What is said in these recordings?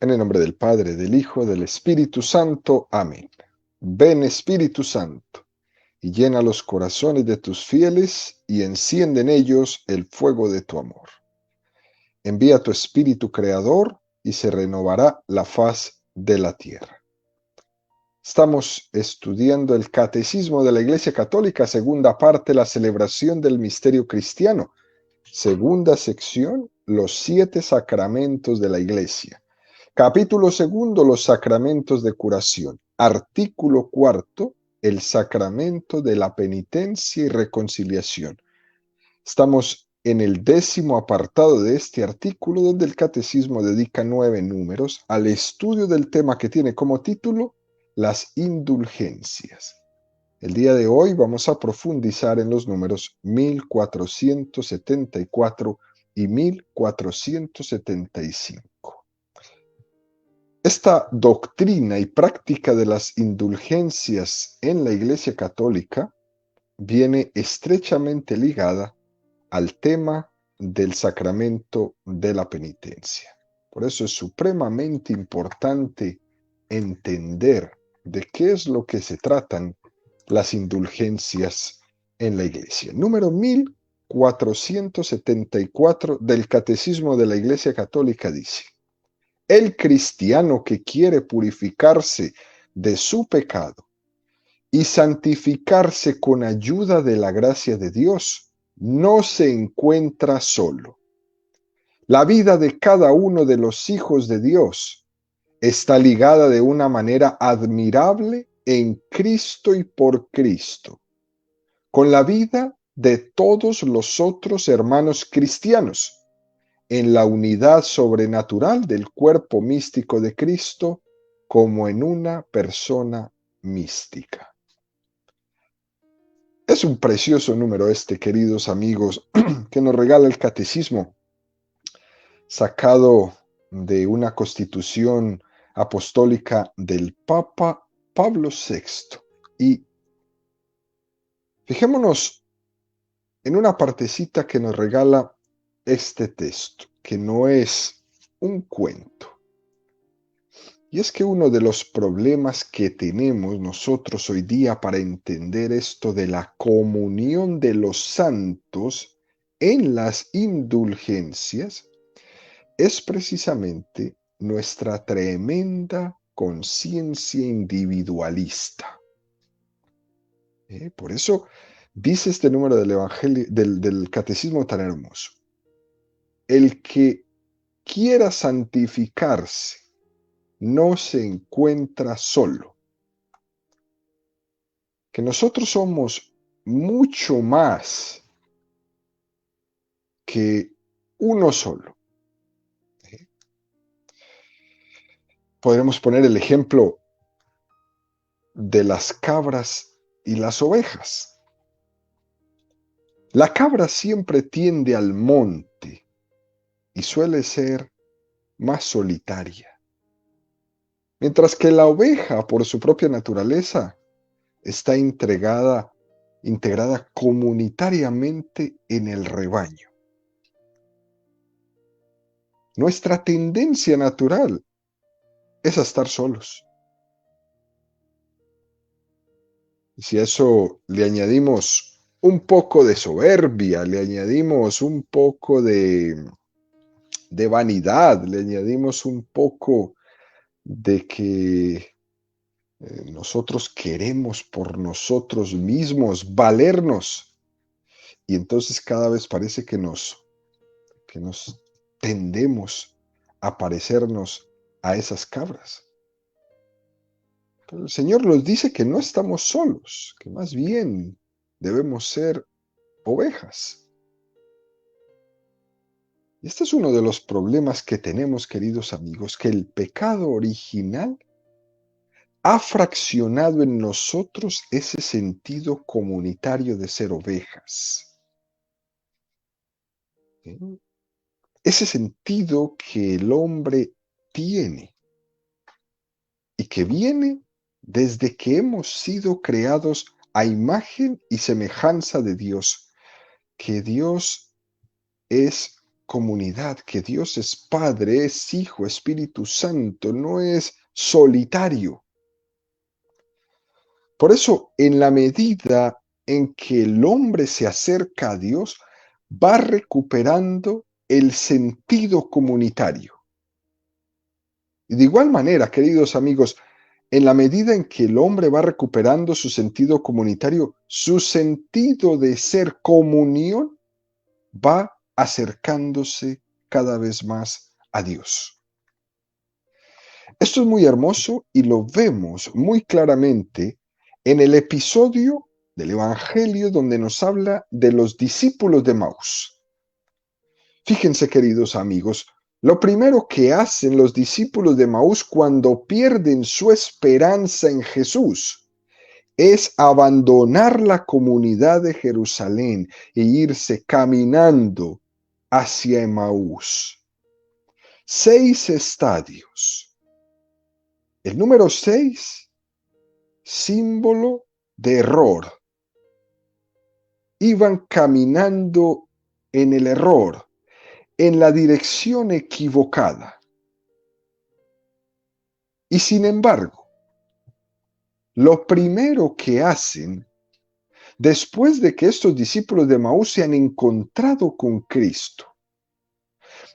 En el nombre del Padre, del Hijo, del Espíritu Santo. Amén. Ven, Espíritu Santo, y llena los corazones de tus fieles y enciende en ellos el fuego de tu amor. Envía tu Espíritu Creador y se renovará la faz de la tierra. Estamos estudiando el Catecismo de la Iglesia Católica, segunda parte, la celebración del misterio cristiano. Segunda sección, los 7 sacramentos de la Iglesia. Capítulo segundo, los sacramentos de curación. Artículo cuarto, el sacramento de la penitencia y reconciliación. Estamos en el 10º apartado de este artículo, donde el Catecismo dedica 9 números al estudio del tema que tiene como título las indulgencias. El día de hoy vamos a profundizar en los números 1474 y 1475. Esta doctrina y práctica de las indulgencias en la Iglesia Católica viene estrechamente ligada al tema del sacramento de la penitencia. Por eso es supremamente importante entender de qué es lo que se tratan las indulgencias en la Iglesia. Número 1474 del Catecismo de la Iglesia Católica dice: el cristiano que quiere purificarse de su pecado y santificarse con ayuda de la gracia de Dios, no se encuentra solo. La vida de cada uno de los hijos de Dios está ligada de una manera admirable en Cristo y por Cristo, con la vida de todos los otros hermanos cristianos, en la unidad sobrenatural del cuerpo místico de Cristo, como en una persona mística. Es un precioso número este, queridos amigos, que nos regala el Catecismo, sacado de una constitución apostólica del Papa Pablo VI. Y fijémonos en una partecita que nos regala este texto, que no es un cuento. Y es que uno de los problemas que tenemos nosotros hoy día para entender esto de la comunión de los santos en las indulgencias es precisamente nuestra tremenda conciencia individualista. Por eso dice este número del Evangelio, del Catecismo tan hermoso: el que quiera santificarse no se encuentra solo. Que nosotros somos mucho más que uno solo. Podremos poner el ejemplo de las cabras y las ovejas. La cabra siempre tiende al monte y suele ser más solitaria, mientras que la oveja, por su propia naturaleza, está integrada comunitariamente en el rebaño. Nuestra tendencia natural es a estar solos. Y si a eso le añadimos un poco de soberbia, le añadimos un poco de vanidad, le añadimos un poco de que nosotros queremos por nosotros mismos valernos, y entonces cada vez parece que nos tendemos a parecernos a esas cabras. Pero el Señor nos dice que no estamos solos, que más bien debemos ser ovejas. Y este es uno de los problemas que tenemos, queridos amigos, que el pecado original ha fraccionado en nosotros ese sentido comunitario de ser ovejas. ¿Sí? Ese sentido que el hombre tiene y que viene desde que hemos sido creados a imagen y semejanza de Dios, que Dios es comunidad, que Dios es Padre, es Hijo, Espíritu Santo, no es solitario. Por eso, en la medida en que el hombre se acerca a Dios, va recuperando el sentido comunitario. Y de igual manera, queridos amigos, en la medida en que el hombre va recuperando su sentido comunitario, su sentido de ser comunión va acercándose cada vez más a Dios. Esto es muy hermoso y lo vemos muy claramente en el episodio del Evangelio donde nos habla de los discípulos de Maús. Fíjense, queridos amigos, lo primero que hacen los discípulos de Maús cuando pierden su esperanza en Jesús es abandonar la comunidad de Jerusalén e irse caminando hacia Emaús. 6 estadios. El número 6, símbolo de error. Iban caminando en el error, en la dirección equivocada. Y sin embargo, lo primero que hacen, después de que estos discípulos de Maús se han encontrado con Cristo,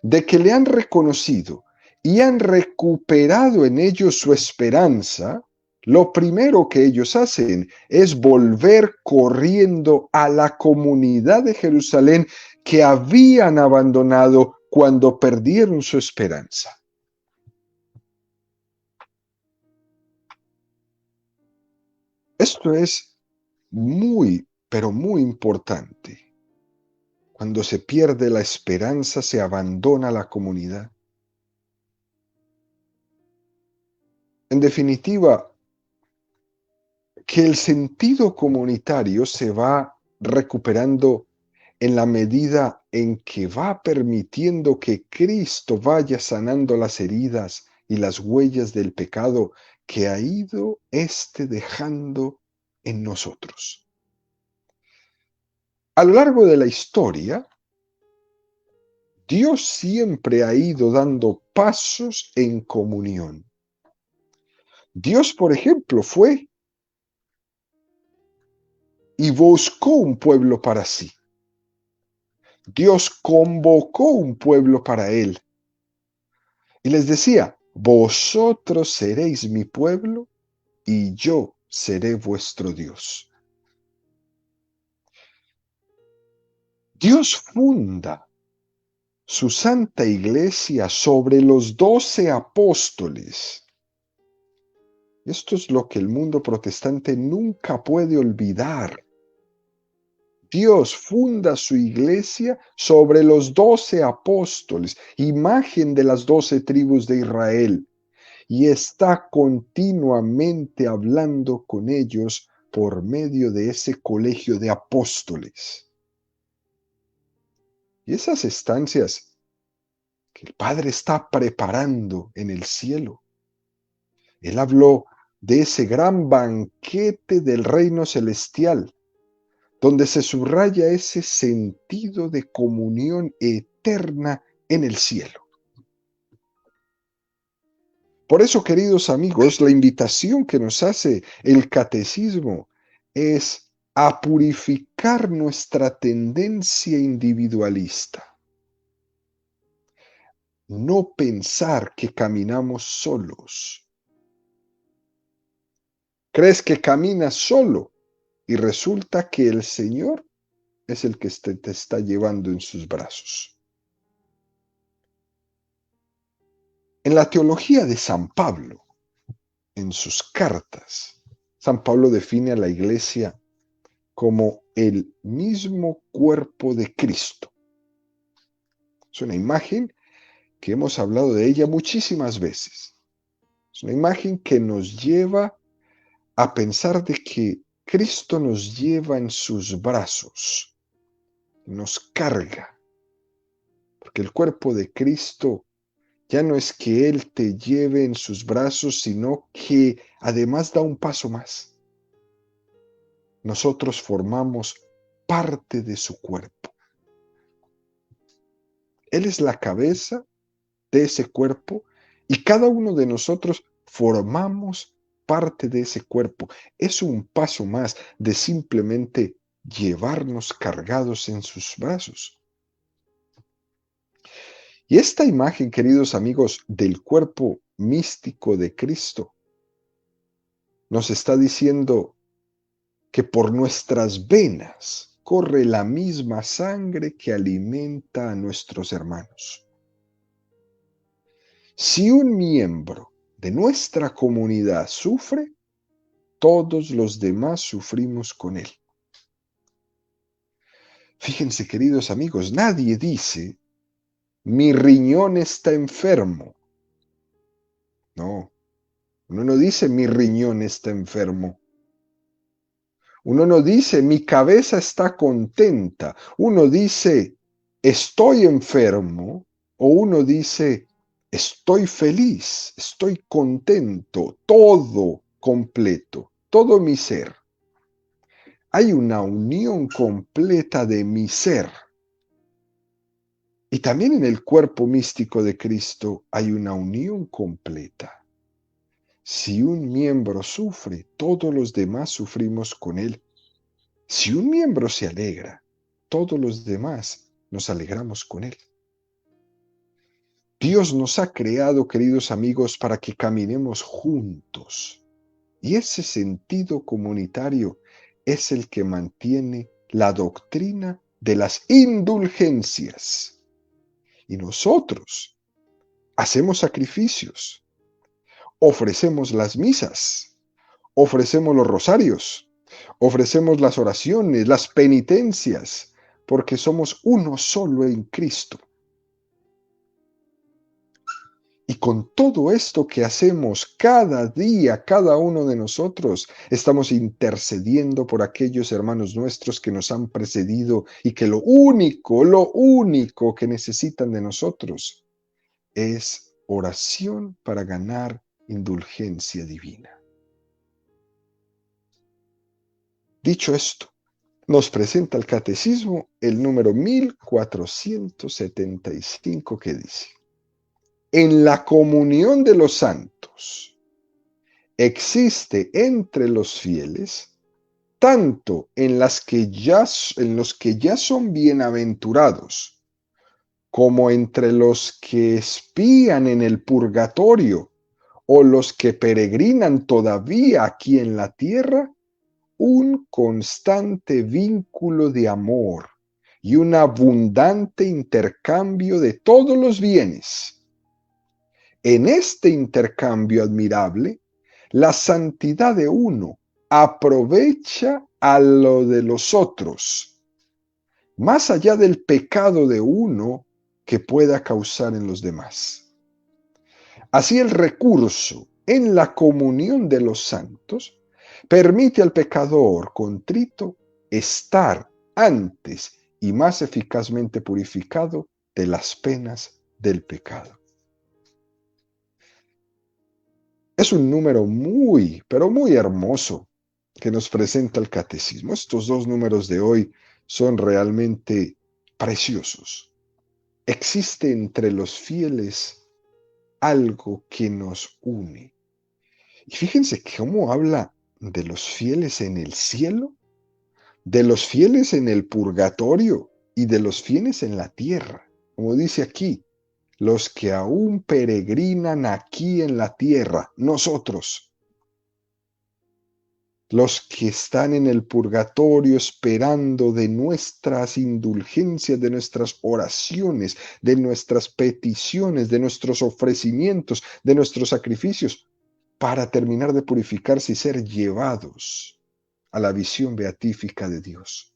de que le han reconocido y han recuperado en ellos su esperanza, lo primero que ellos hacen es volver corriendo a la comunidad de Jerusalén que habían abandonado cuando perdieron su esperanza. Esto es muy, pero muy importante. Cuando se pierde la esperanza, se abandona la comunidad. En definitiva, que el sentido comunitario se va recuperando en la medida en que va permitiendo que Cristo vaya sanando las heridas y las huellas del pecado que ha ido dejando en nosotros. A lo largo de la historia, Dios siempre ha ido dando pasos en comunión. Dios, por ejemplo, fue y buscó un pueblo para sí. Dios convocó un pueblo para él. Y les decía, vosotros seréis mi pueblo y yo seré vuestro Dios. Dios funda su santa iglesia sobre los 12 apóstoles. Esto es lo que el mundo protestante nunca puede olvidar. Dios funda su iglesia sobre los 12 apóstoles, imagen de las 12 tribus de Israel, y está continuamente hablando con ellos por medio de ese colegio de apóstoles. Y esas estancias que el Padre está preparando en el cielo. Él habló de ese gran banquete del reino celestial, donde se subraya ese sentido de comunión eterna en el cielo. Por eso, queridos amigos, la invitación que nos hace el catecismo es a purificar nuestra tendencia individualista. No pensar que caminamos solos. Crees que caminas solo y resulta que el Señor es el que te está llevando en sus brazos. En la teología de San Pablo, en sus cartas, San Pablo define a la iglesia como el mismo cuerpo de Cristo. Es una imagen que hemos hablado de ella muchísimas veces. Es una imagen que nos lleva a pensar de que Cristo nos lleva en sus brazos, nos carga, porque el cuerpo de Cristo ya no es que Él te lleve en sus brazos, sino que además da un paso más. Nosotros formamos parte de su cuerpo. Él es la cabeza de ese cuerpo y cada uno de nosotros formamos parte de ese cuerpo. Es un paso más de simplemente llevarnos cargados en sus brazos. Y esta imagen, queridos amigos, del cuerpo místico de Cristo, nos está diciendo que por nuestras venas corre la misma sangre que alimenta a nuestros hermanos. Si un miembro de nuestra comunidad sufre, todos los demás sufrimos con él. Fíjense, queridos amigos, nadie dice, mi riñón está enfermo. No, uno no dice, mi riñón está enfermo. Uno no dice, mi cabeza está contenta. Uno dice, estoy enfermo. O uno dice, estoy feliz, estoy contento, todo completo, todo mi ser. Hay una unión completa de mi ser. Y también en el cuerpo místico de Cristo hay una unión completa. Si un miembro sufre, todos los demás sufrimos con él. Si un miembro se alegra, todos los demás nos alegramos con él. Dios nos ha creado, queridos amigos, para que caminemos juntos. Y ese sentido comunitario es el que mantiene la doctrina de las indulgencias. Y nosotros hacemos sacrificios, ofrecemos las misas, ofrecemos los rosarios, ofrecemos las oraciones, las penitencias, porque somos uno solo en Cristo. Y con todo esto que hacemos cada día, cada uno de nosotros, estamos intercediendo por aquellos hermanos nuestros que nos han precedido y que lo único que necesitan de nosotros es oración para ganar indulgencia divina. Dicho esto, nos presenta el Catecismo el número 1475 que dice: en la comunión de los santos existe entre los fieles, tanto en los que ya son bienaventurados, como entre los que espían en el purgatorio o los que peregrinan todavía aquí en la tierra, un constante vínculo de amor y un abundante intercambio de todos los bienes. En este intercambio admirable, la santidad de uno aprovecha a lo de los otros, más allá del pecado de uno que pueda causar en los demás. Así el recurso en la comunión de los santos permite al pecador contrito estar antes y más eficazmente purificado de las penas del pecado. Es un número muy, pero muy hermoso que nos presenta el Catecismo. Estos dos números de hoy son realmente preciosos. Existe entre los fieles algo que nos une. Y fíjense cómo habla de los fieles en el cielo, de los fieles en el purgatorio y de los fieles en la tierra. Como dice aquí, los que aún peregrinan aquí en la tierra, nosotros. Los que están en el purgatorio esperando de nuestras indulgencias, de nuestras oraciones, de nuestras peticiones, de nuestros ofrecimientos, de nuestros sacrificios, para terminar de purificarse y ser llevados a la visión beatífica de Dios.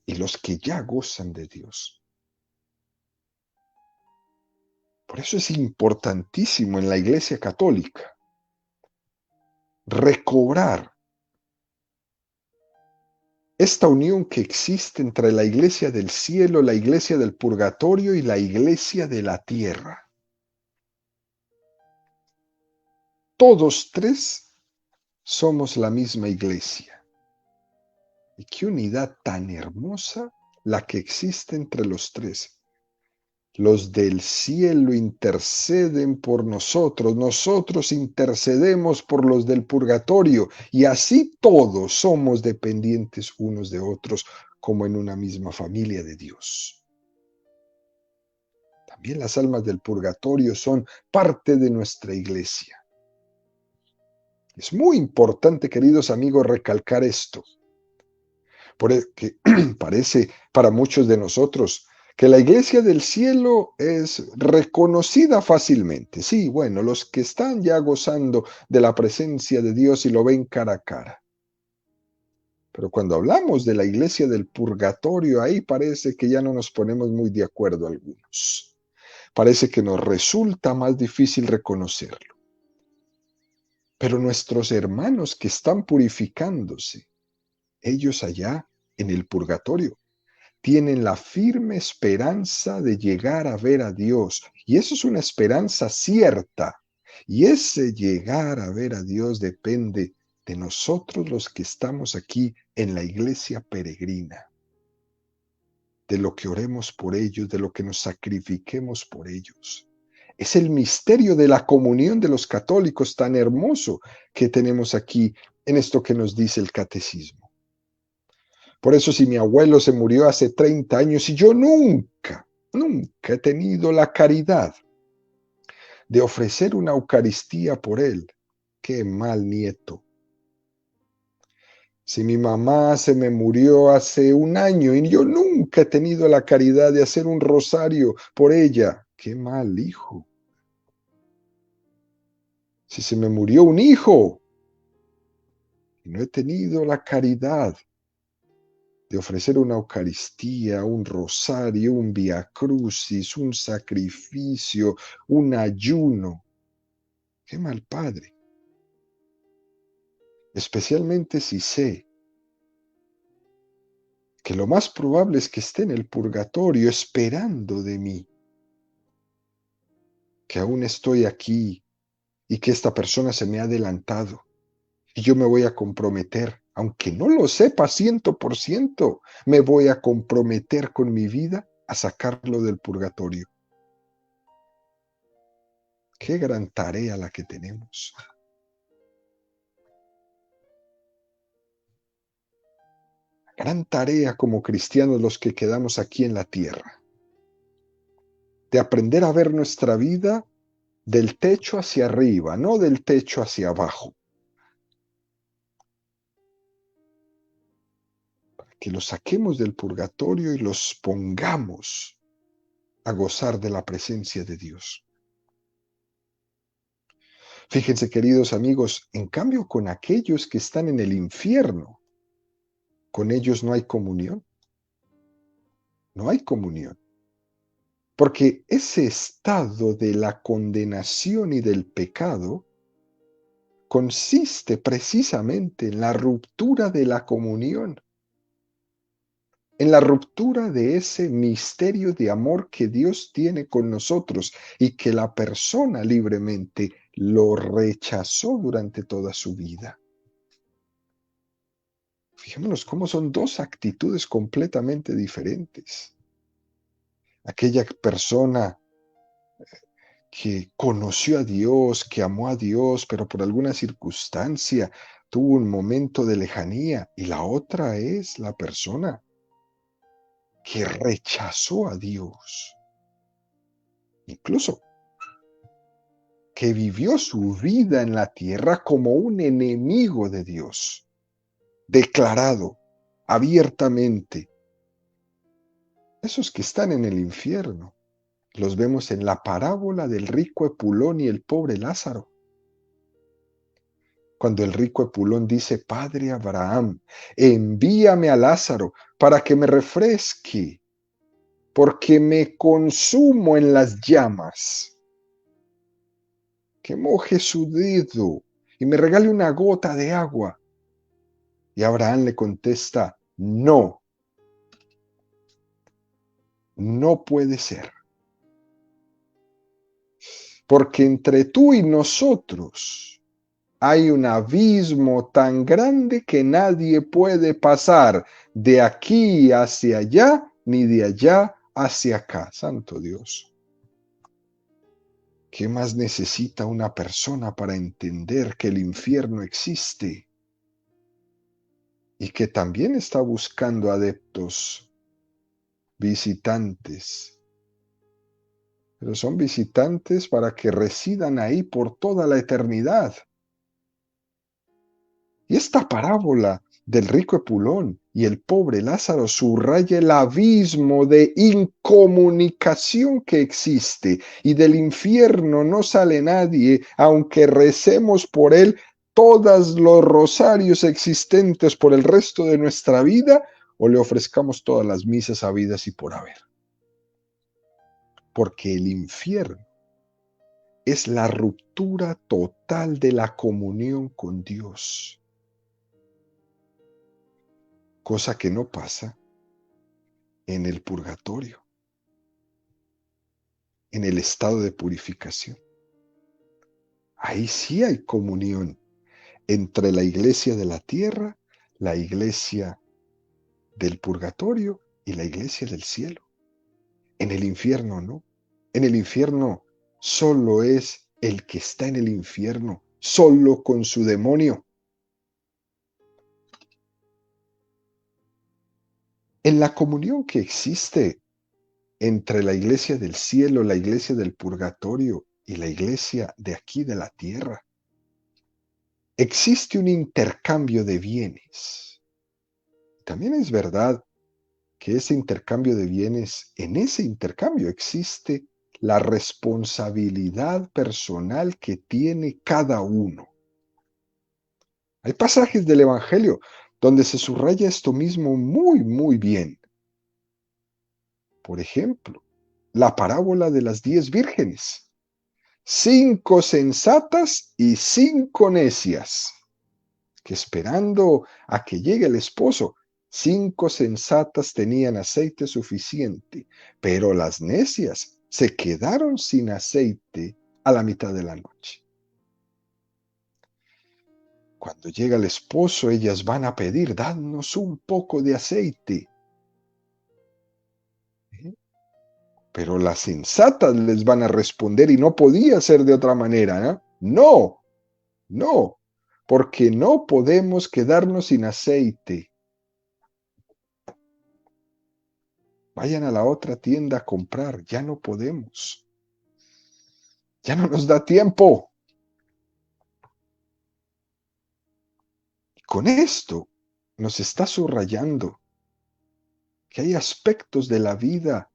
Y los que ya gozan de Dios. Por eso es importantísimo en la Iglesia Católica recobrar esta unión que existe entre la iglesia del cielo, la iglesia del purgatorio y la iglesia de la tierra. Todos tres somos la misma iglesia. Y qué unidad tan hermosa la que existe entre los tres. Los del cielo interceden por nosotros, nosotros intercedemos por los del purgatorio, y así todos somos dependientes unos de otros, como en una misma familia de Dios. También las almas del purgatorio son parte de nuestra iglesia. Es muy importante, queridos amigos, recalcar esto, porque parece para muchos de nosotros que la iglesia del cielo es reconocida fácilmente. Sí, bueno, los que están ya gozando de la presencia de Dios y lo ven cara a cara. Pero cuando hablamos de la iglesia del purgatorio, ahí parece que ya no nos ponemos muy de acuerdo algunos. Parece que nos resulta más difícil reconocerlo. Pero nuestros hermanos que están purificándose, ellos allá en el purgatorio, tienen la firme esperanza de llegar a ver a Dios. Y eso es una esperanza cierta. Y ese llegar a ver a Dios depende de nosotros los que estamos aquí en la iglesia peregrina, de lo que oremos por ellos, de lo que nos sacrifiquemos por ellos. Es el misterio de la comunión de los católicos tan hermoso que tenemos aquí en esto que nos dice el catecismo. Por eso si mi abuelo se murió hace 30 años y yo nunca he tenido la caridad de ofrecer una Eucaristía por él, qué mal nieto. Si mi mamá se me murió hace un año y yo nunca he tenido la caridad de hacer un rosario por ella, qué mal hijo. Si se me murió un hijo y no he tenido la caridad de ofrecer una Eucaristía, un rosario, un Vía Crucis, un sacrificio, un ayuno. Qué mal padre. Especialmente si sé que lo más probable es que esté en el purgatorio esperando de mí, que aún estoy aquí y que esta persona se me ha adelantado y yo me voy a comprometer, aunque no lo sepa 100%, me voy a comprometer con mi vida a sacarlo del purgatorio. Qué gran tarea la que tenemos. Gran tarea como cristianos los que quedamos aquí en la tierra, de aprender a ver nuestra vida del techo hacia arriba, no del techo hacia abajo. Que los saquemos del purgatorio y los pongamos a gozar de la presencia de Dios. Fíjense, queridos amigos, en cambio con aquellos que están en el infierno, con ellos no hay comunión. No hay comunión. Porque ese estado de la condenación y del pecado consiste precisamente en la ruptura de la comunión, en la ruptura de ese misterio de amor que Dios tiene con nosotros y que la persona libremente lo rechazó durante toda su vida. Fijémonos cómo son dos actitudes completamente diferentes. Aquella persona que conoció a Dios, que amó a Dios, pero por alguna circunstancia tuvo un momento de lejanía, y la otra es la persona que rechazó a Dios, incluso que vivió su vida en la tierra como un enemigo de Dios, declarado abiertamente. Esos que están en el infierno, los vemos en la parábola del rico Epulón y el pobre Lázaro. Cuando el rico Epulón dice: Padre Abraham, envíame a Lázaro para que me refresque, porque me consumo en las llamas. Que moje su dedo y me regale una gota de agua. Y Abraham le contesta: no, no puede ser. Porque entre tú y nosotros hay un abismo tan grande que nadie puede pasar de aquí hacia allá, ni de allá hacia acá, santo Dios. ¿Qué más necesita una persona para entender que el infierno existe y que también está buscando adeptos, visitantes? Pero son visitantes para que residan ahí por toda la eternidad. Y esta parábola del rico Epulón y el pobre Lázaro subraya el abismo de incomunicación que existe, y del infierno no sale nadie, aunque recemos por él todos los rosarios existentes por el resto de nuestra vida, o le ofrezcamos todas las misas habidas y por haber. Porque el infierno es la ruptura total de la comunión con Dios, cosa que no pasa en el purgatorio, en el estado de purificación. Ahí sí hay comunión entre la iglesia de la tierra, la iglesia del purgatorio y la iglesia del cielo. En el infierno no. En el infierno solo es el que está en el infierno, solo con su demonio. En la comunión que existe entre la iglesia del cielo, la iglesia del purgatorio y la iglesia de aquí de la tierra, existe un intercambio de bienes. También es verdad que ese intercambio de bienes, en ese intercambio existe la responsabilidad personal que tiene cada uno. Hay pasajes del Evangelio donde se subraya esto mismo muy bien. Por ejemplo, la parábola de las 10 vírgenes. 5 sensatas y 5 necias, que esperando a que llegue el esposo, 5 sensatas tenían aceite suficiente, pero las necias se quedaron sin aceite a la mitad de la noche. Cuando llega el esposo, ellas van a pedir, danos un poco de aceite. Pero las sensatas les van a responder, y no podía ser de otra manera, ¿eh? No, porque no podemos quedarnos sin aceite. Vayan a la otra tienda a comprar, ya no podemos. Ya no nos da tiempo. Con esto nos está subrayando que hay aspectos de la vida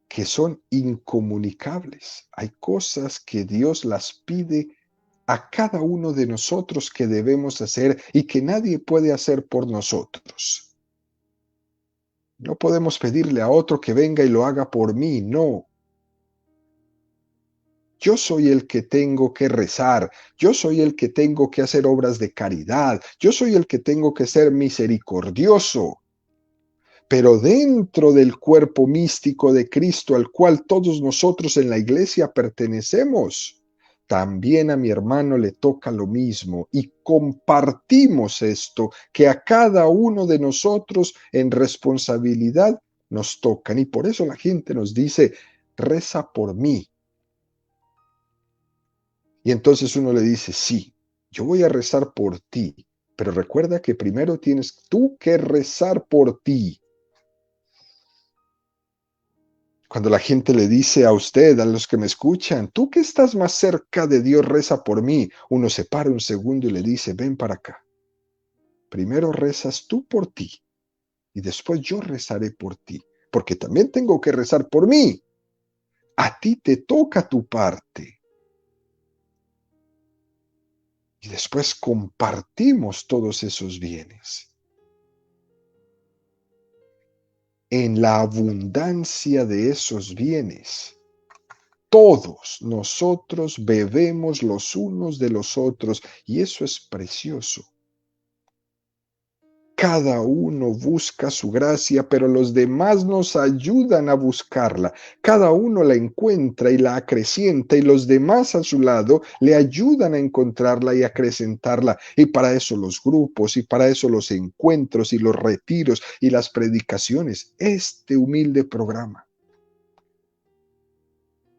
que son incomunicables. Hay cosas que Dios las pide a cada uno de nosotros que debemos hacer y que nadie puede hacer por nosotros. No podemos pedirle a otro que venga y lo haga por mí, no. Yo soy el que tengo que rezar, yo soy el que tengo que hacer obras de caridad, yo soy el que tengo que ser misericordioso. Pero dentro del cuerpo místico de Cristo, al cual todos nosotros en la iglesia pertenecemos, también a mi hermano le toca lo mismo, y compartimos esto que a cada uno de nosotros en responsabilidad nos tocan. Y por eso la gente nos dice, reza por mí. Y entonces uno le dice, sí, yo voy a rezar por ti, pero recuerda que primero tienes tú que rezar por ti. Cuando la gente le dice a usted, a los que me escuchan, tú que estás más cerca de Dios, reza por mí, uno se para un segundo y le dice, ven para acá. Primero rezas tú por ti y después yo rezaré por ti, porque también tengo que rezar por mí. A ti te toca tu parte. Y después compartimos todos esos bienes. En la abundancia de esos bienes, todos nosotros bebemos los unos de los otros, y eso es precioso. Cada uno busca su gracia, pero los demás nos ayudan a buscarla. Cada uno la encuentra y la acrecienta, y los demás a su lado le ayudan a encontrarla y acrecentarla. Y para eso los grupos, y para eso los encuentros y los retiros y las predicaciones, este humilde programa.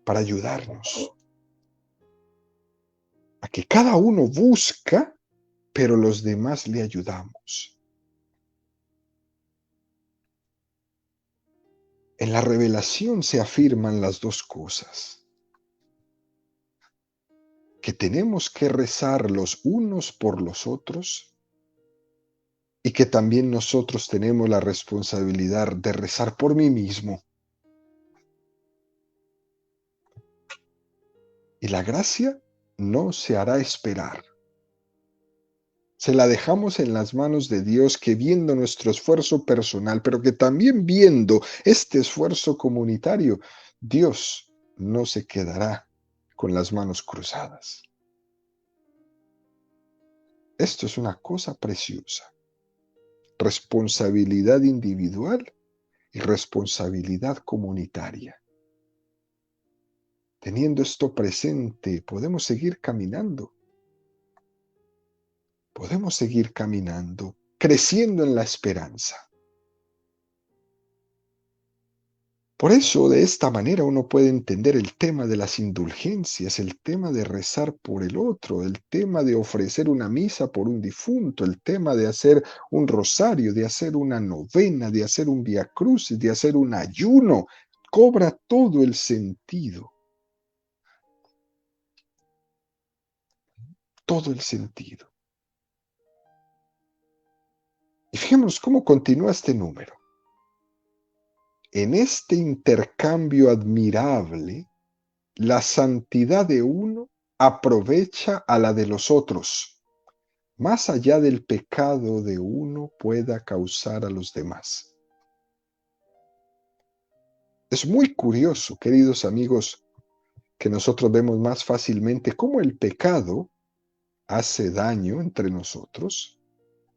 para ayudarnos. A que cada uno busca, pero los demás le ayudamos. En la revelación se afirman las dos cosas. Que tenemos que rezar los unos por los otros y que también nosotros tenemos la responsabilidad de rezar por mí mismo. Y la gracia no se hará esperar. Se la dejamos en las manos de Dios, que viendo nuestro esfuerzo personal, pero que también viendo este esfuerzo comunitario, Dios no se quedará con las manos cruzadas. Esto es una cosa preciosa. Responsabilidad individual y responsabilidad comunitaria. Teniendo esto presente, podemos seguir caminando. Podemos seguir caminando, creciendo en la esperanza. Por eso, de esta manera uno puede entender el tema de las indulgencias, el tema de rezar por el otro, el tema de ofrecer una misa por un difunto, el tema de hacer un rosario, de hacer una novena, de hacer un viacrucis, de hacer un ayuno. Cobra todo el sentido. Todo el sentido. Y fijémonos cómo continúa este número. En este intercambio admirable, la santidad de uno aprovecha a la de los otros, más allá del pecado de uno pueda causar a los demás. Es muy curioso, queridos amigos, que nosotros vemos más fácilmente cómo el pecado hace daño entre nosotros,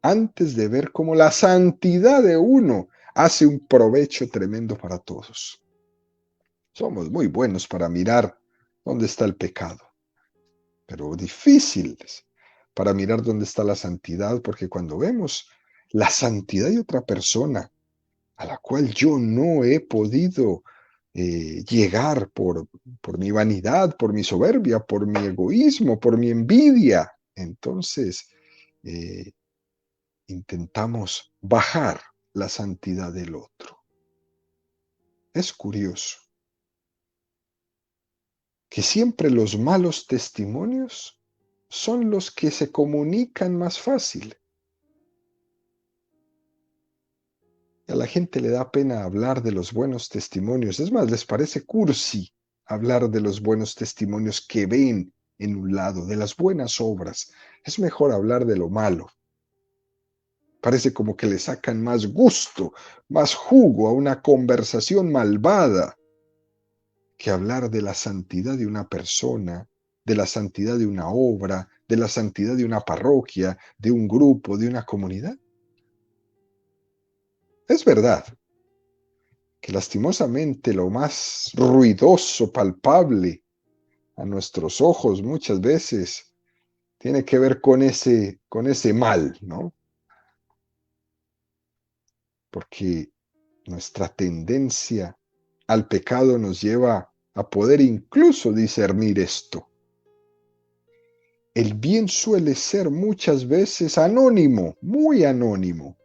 antes de ver cómo la santidad de uno hace un provecho tremendo para todos. Somos muy buenos para mirar dónde está el pecado, pero difíciles para mirar dónde está la santidad, porque cuando vemos la santidad de otra persona a la cual yo no he podido llegar por mi vanidad, por mi soberbia, por mi egoísmo, por mi envidia, entonces intentamos bajar la santidad del otro. Es curioso que siempre los malos testimonios son los que se comunican más fácil. A la gente le da pena hablar de los buenos testimonios. Es más, les parece cursi hablar de los buenos testimonios que ven en un lado, de las buenas obras. Es mejor hablar de lo malo. Parece como que le sacan más gusto, más jugo a una conversación malvada que hablar de la santidad de una persona, de la santidad de una obra, de la santidad de una parroquia, de un grupo, de una comunidad. Es verdad que lastimosamente lo más ruidoso, palpable a nuestros ojos muchas veces tiene que ver con ese mal, ¿no? Porque nuestra tendencia al pecado nos lleva a poder incluso discernir esto. El bien suele ser muchas veces anónimo, muy anónimo.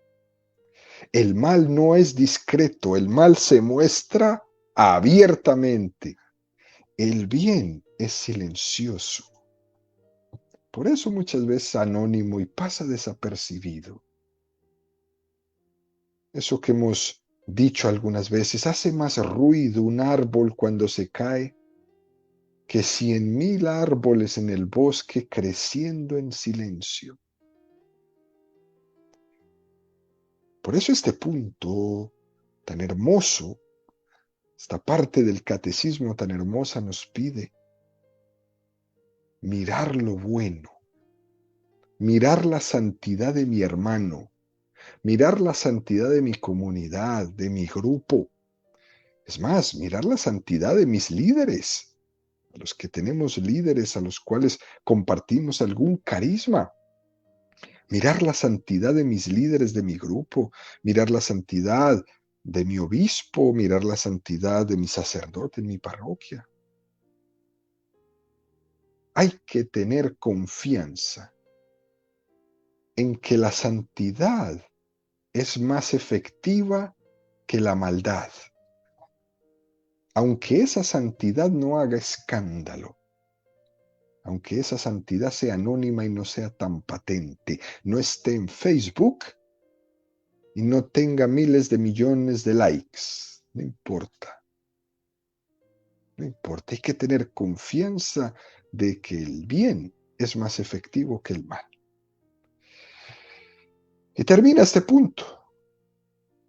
El mal no es discreto, el mal se muestra abiertamente. El bien es silencioso. Por eso muchas veces anónimo y pasa desapercibido. Eso que hemos dicho algunas veces, hace más ruido un árbol cuando se cae que 100.000 árboles en el bosque creciendo en silencio. Por eso este punto tan hermoso, esta parte del catecismo tan hermosa nos pide mirar lo bueno, mirar la santidad de mi hermano, mirar la santidad de mi comunidad, de mi grupo. Es más, mirar la santidad de mis líderes, a los que tenemos líderes, a los cuales compartimos algún carisma. Mirar la santidad de mis líderes de mi grupo, mirar la santidad de mi obispo, mirar la santidad de mi sacerdote en mi parroquia. Hay que tener confianza en que la santidad es más efectiva que la maldad, aunque esa santidad no haga escándalo, aunque esa santidad sea anónima y no sea tan patente, no esté en Facebook y no tenga miles de millones de likes. No importa, no importa. Hay que tener confianza de que el bien es más efectivo que el mal. Y termina este punto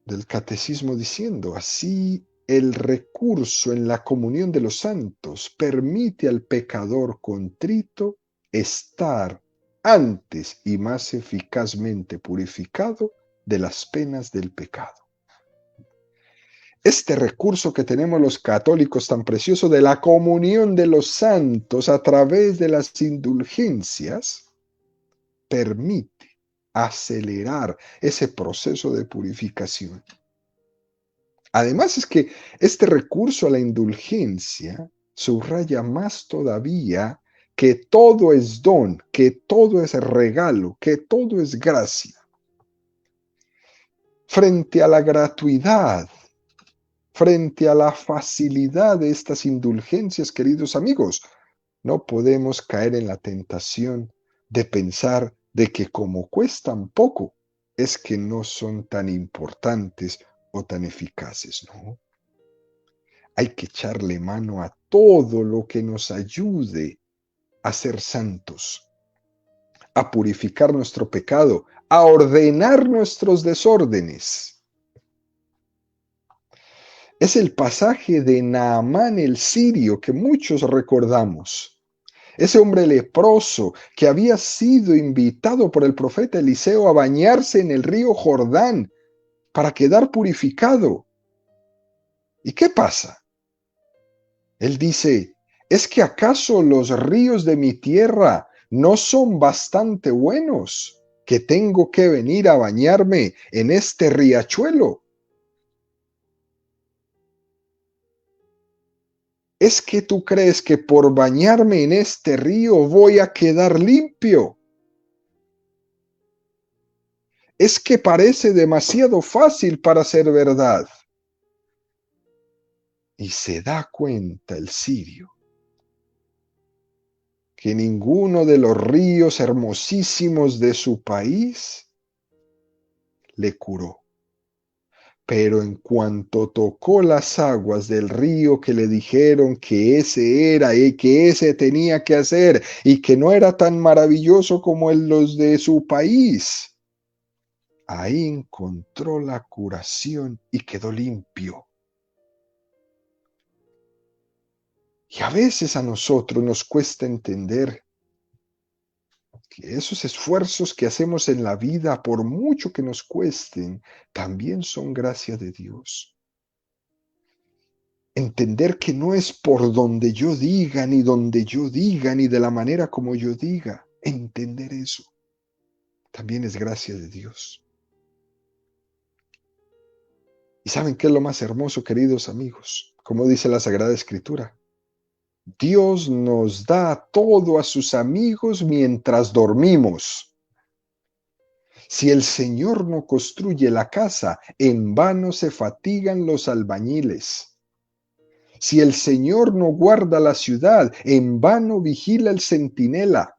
del catecismo diciendo, así el recurso en la comunión de los santos permite al pecador contrito estar antes y más eficazmente purificado de las penas del pecado. Este recurso que tenemos los católicos tan precioso de la comunión de los santos a través de las indulgencias permite acelerar ese proceso de purificación. Además es que este recurso a la indulgencia subraya más todavía que todo es don, que todo es regalo, que todo es gracia. Frente a la gratuidad, frente a la facilidad de estas indulgencias, queridos amigos, no podemos caer en la tentación de pensar de que como cuestan poco, es que no son tan importantes o tan eficaces, ¿no? Hay que echarle mano a todo lo que nos ayude a ser santos, a purificar nuestro pecado, a ordenar nuestros desórdenes. Es el pasaje de Naamán el sirio que muchos recordamos. Ese hombre leproso que había sido invitado por el profeta Eliseo a bañarse en el río Jordán para quedar purificado. ¿Y qué pasa? Él dice, ¿es que acaso los ríos de mi tierra no son bastante buenos que tengo que venir a bañarme en este riachuelo? ¿Es que tú crees que por bañarme en este río voy a quedar limpio? Es que parece demasiado fácil para ser verdad. Y se da cuenta el sirio que ninguno de los ríos hermosísimos de su país le curó. Pero en cuanto tocó las aguas del río que le dijeron que ese era y que ese tenía que hacer y que no era tan maravilloso como los de su país, ahí encontró la curación y quedó limpio. Y a veces a nosotros nos cuesta entender que esos esfuerzos que hacemos en la vida, por mucho que nos cuesten, también son gracia de Dios. Entender que no es por donde yo diga, ni donde yo diga, ni de la manera como yo diga. Entender eso también es gracia de Dios. ¿Y saben qué es lo más hermoso, queridos amigos? Como dice la Sagrada Escritura, Dios nos da todo a sus amigos mientras dormimos. Si el Señor no construye la casa, en vano se fatigan los albañiles. Si el Señor no guarda la ciudad, en vano vigila el centinela.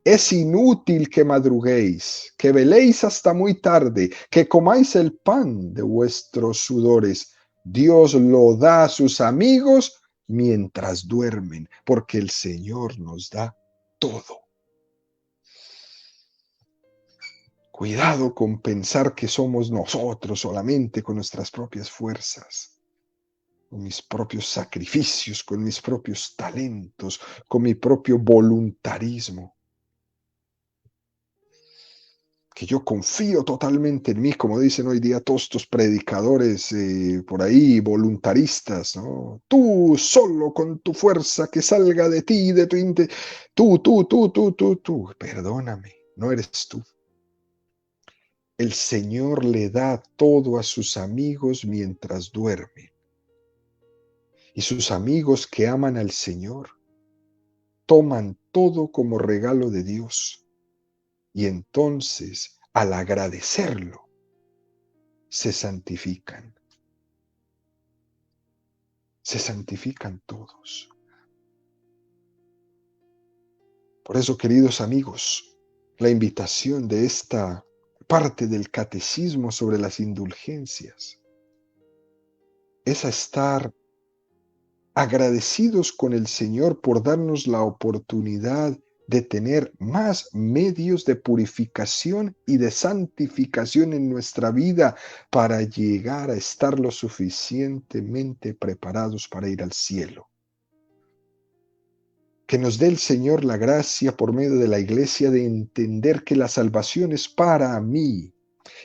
Es inútil que madruguéis, que veléis hasta muy tarde, que comáis el pan de vuestros sudores. Dios lo da a sus amigos mientras duermen, porque el Señor nos da todo. Cuidado con pensar que somos nosotros solamente con nuestras propias fuerzas, con mis propios sacrificios, con mis propios talentos, con mi propio voluntarismo. Que yo confío totalmente en mí, como dicen hoy día todos estos predicadores por ahí, voluntaristas, ¿no? Tú solo con tu fuerza que salga de ti, de tu tú. Perdóname, no eres tú. El Señor le da todo a sus amigos mientras duermen. Y sus amigos que aman al Señor toman todo como regalo de Dios y entonces, al agradecerlo, se santifican. Se santifican todos. Por eso, queridos amigos, la invitación de esta parte del catecismo sobre las indulgencias es a estar agradecidos con el Señor por darnos la oportunidad de tener más medios de purificación y de santificación en nuestra vida para llegar a estar lo suficientemente preparados para ir al cielo. Que nos dé el Señor la gracia por medio de la Iglesia de entender que la salvación es para mí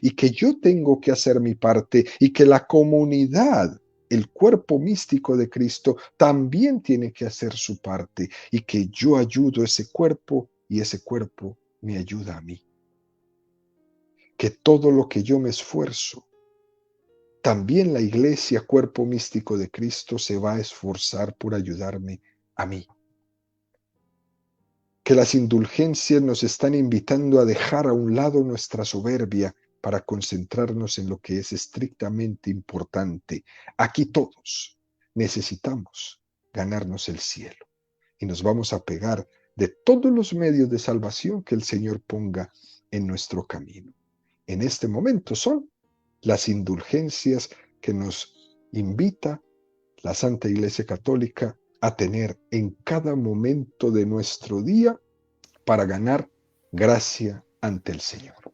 y que yo tengo que hacer mi parte y que la comunidad, el cuerpo místico de Cristo, también tiene que hacer su parte y que yo ayudo a ese cuerpo y ese cuerpo me ayuda a mí. Que todo lo que yo me esfuerzo, también la Iglesia, cuerpo místico de Cristo, se va a esforzar por ayudarme a mí. Que las indulgencias nos están invitando a dejar a un lado nuestra soberbia para concentrarnos en lo que es estrictamente importante. Aquí todos necesitamos ganarnos el cielo y nos vamos a pegar de todos los medios de salvación que el Señor ponga en nuestro camino. En este momento son las indulgencias que nos invita la Santa Iglesia Católica a tener en cada momento de nuestro día para ganar gracia ante el Señor.